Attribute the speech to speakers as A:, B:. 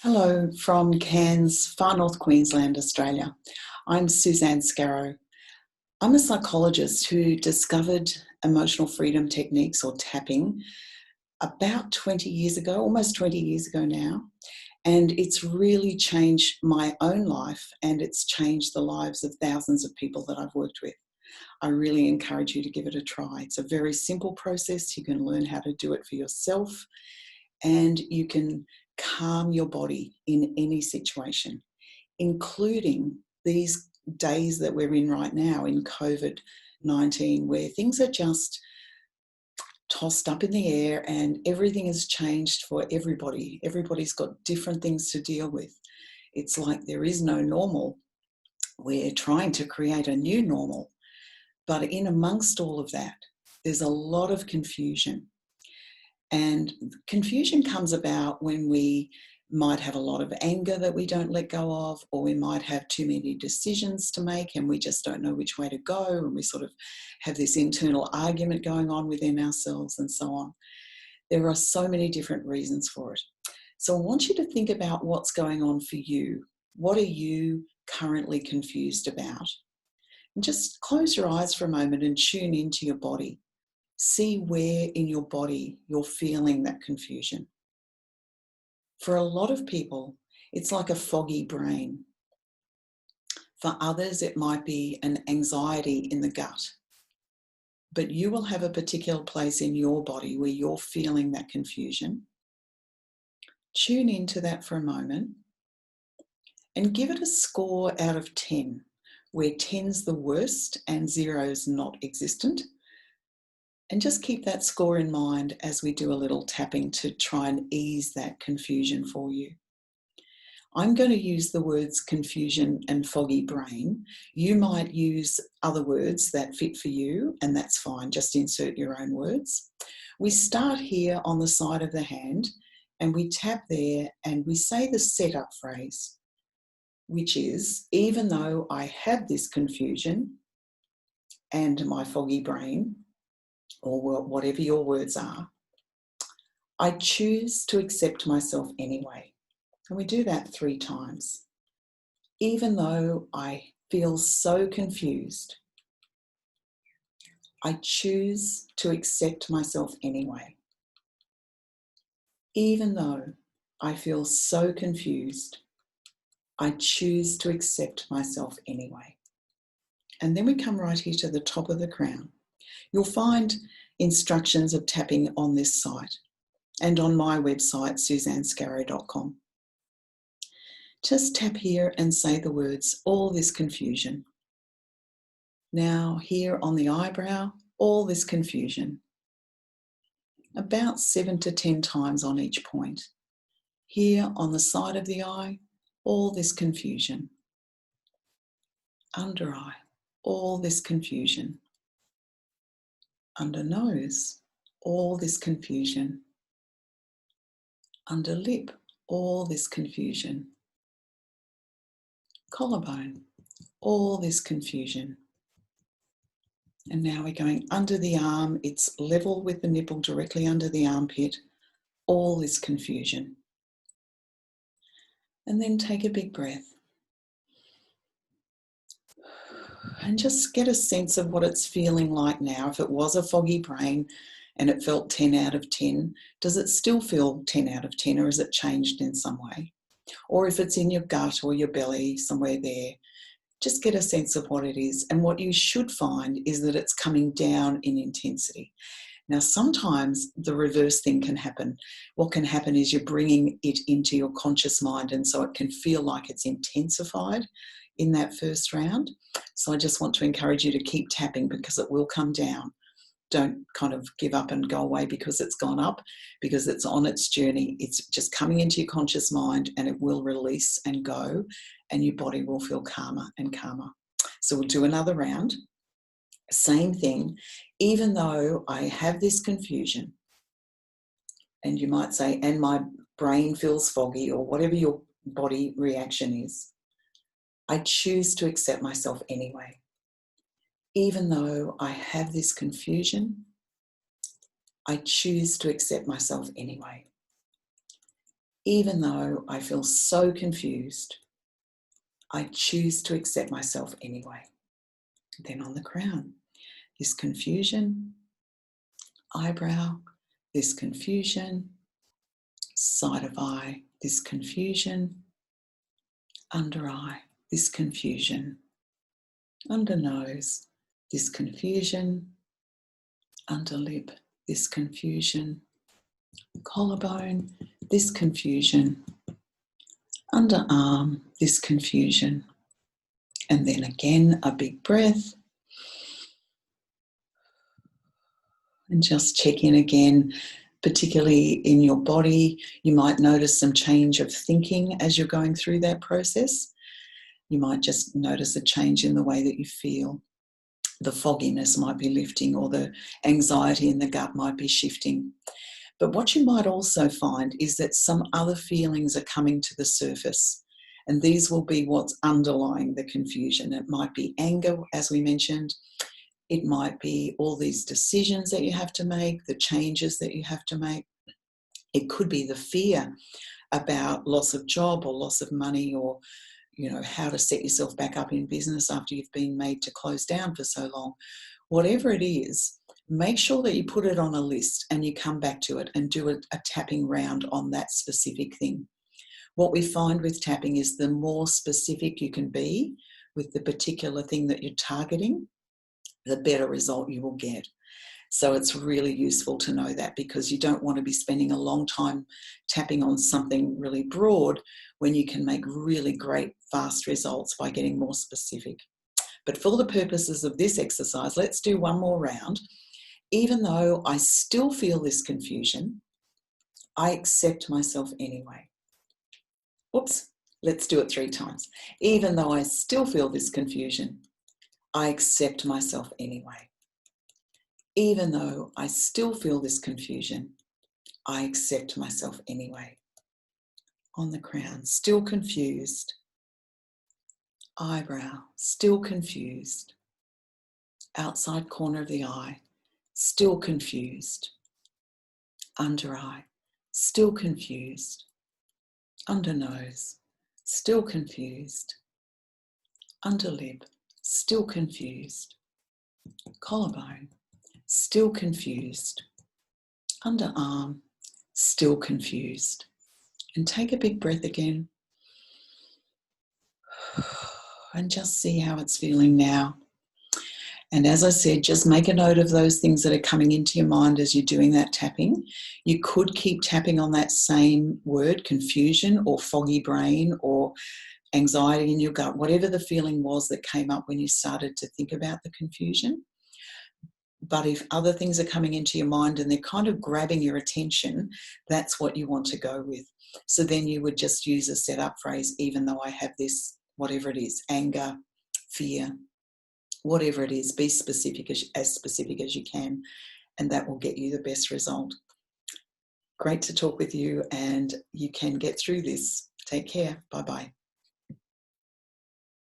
A: Hello from Cairns, far north Queensland, Australia. I'm Suzanne Scarrow. I'm a psychologist who discovered emotional freedom techniques or tapping about 20 years ago, almost 20 years ago now. And it's really changed my own life and it's changed the lives of thousands of people that I've worked with. I really encourage you to give it a try. It's a very simple process. You can learn how to do it for yourself and you can calm your body in any situation, including these days that we're in right now in COVID-19, where things are just tossed up in the air and everything has changed for everybody. Everybody's got different things to deal with. It's like there is no normal. We're trying to create a new normal. But in amongst all of that, there's a lot of confusion. And confusion comes about when we might have a lot of anger that we don't let go of, or we might have too many decisions to make and we just don't know which way to go, and we sort of have this internal argument going on within ourselves and so on. There are so many different reasons for it. So I want you to think about what's going on for you. What are you currently confused about? And just close your eyes for a moment and tune into your body. See where in your body you're feeling that confusion. For a lot of people, it's like a foggy brain. For others, it might be an anxiety in the gut. But you will have a particular place in your body where you're feeling that confusion. Tune into that for a moment and give it a score out of 10, where 10's the worst and 0's not existent. And just keep that score in mind as we do a little tapping to try and ease that confusion for you. I'm going to use the words confusion and foggy brain. You might use other words that fit for you, and that's fine. Just insert your own words. We start here on the side of the hand and we tap there and we say the setup phrase, which is, even though I have this confusion and my foggy brain, or whatever your words are, I choose to accept myself anyway. And we do that 3 times. Even though I feel so confused, I choose to accept myself anyway. Even though I feel so confused, I choose to accept myself anyway. And then we come right here to the top of the crown. You'll find instructions of tapping on this site and on my website, suzannescarrow.com. Just tap here and say the words, all this confusion. Now here on the eyebrow, all this confusion. About 7 to 10 times on each point. Here on the side of the eye, all this confusion. Under eye, all this confusion. Under nose, all this confusion. Under lip, all this confusion. Collarbone, all this confusion. And now we're going under the arm. It's level with the nipple directly under the armpit, all this confusion. And then take a big breath. And just get a sense of what it's feeling like now. If it was a foggy brain and it felt 10 out of 10, does it still feel 10 out of 10 or has it changed in some way? Or if it's in your gut or your belly, somewhere there, just get a sense of what it is. And what you should find is that it's coming down in intensity. Now, sometimes the reverse thing can happen. What can happen is you're bringing it into your conscious mind, and so it can feel like it's intensified in that first round. So I just want to encourage you to keep tapping because it will come down. Don't kind of give up and go away because it's gone up, because it's on its journey. It's just coming into your conscious mind and it will release and go, and your body will feel calmer and calmer. So we'll do another round. Same thing, even though I have this confusion, and you might say, and my brain feels foggy, or whatever your body reaction is, I choose to accept myself anyway. Even though I have this confusion, I choose to accept myself anyway. Even though I feel so confused, I choose to accept myself anyway. Then on the crown, this confusion, eyebrow, this confusion, side of eye, this confusion, under eye, this confusion, under nose, this confusion, under lip, this confusion, collarbone, this confusion, under arm, this confusion. And then again, a big breath. And just check in again, particularly in your body. You might notice some change of thinking as you're going through that process. You might just notice a change in the way that you feel. The fogginess might be lifting, or the anxiety in the gut might be shifting. But what you might also find is that some other feelings are coming to the surface, and these will be what's underlying the confusion. It might be anger, as we mentioned. It might be all these decisions that you have to make, the changes that you have to make. It could be the fear about loss of job or loss of money, or how to set yourself back up in business after you've been made to close down for so long. Whatever it is, make sure that you put it on a list and you come back to it and do a tapping round on that specific thing. What we find with tapping is the more specific you can be with the particular thing that you're targeting, the better result you will get. So it's really useful to know that, because you don't want to be spending a long time tapping on something really broad when you can make really great fast results by getting more specific. But for the purposes of this exercise, let's do one more round. Even though I still feel this confusion, I accept myself anyway. Oops, let's do it 3 times. Even though I still feel this confusion, I accept myself anyway. Even though I still feel this confusion, I accept myself anyway. On the crown, still confused. Eyebrow, still confused. Outside corner of the eye, still confused. Under eye, still confused. Under nose, still confused. Under lip, still confused. Collarbone, still confused. Under arm, still confused. And take a big breath again. And just see how it's feeling now. And as I said, just make a note of those things that are coming into your mind as you're doing that tapping. You could keep tapping on that same word, confusion or foggy brain or anxiety in your gut, whatever the feeling was that came up when you started to think about the confusion. But if other things are coming into your mind and they're kind of grabbing your attention, that's what you want to go with. So then you would just use a setup phrase, even though I have this, whatever it is, anger, fear, whatever it is, be specific, as specific as you can, and that will get you the best result. Great to talk with you, and you can get through this. Take care. Bye-bye.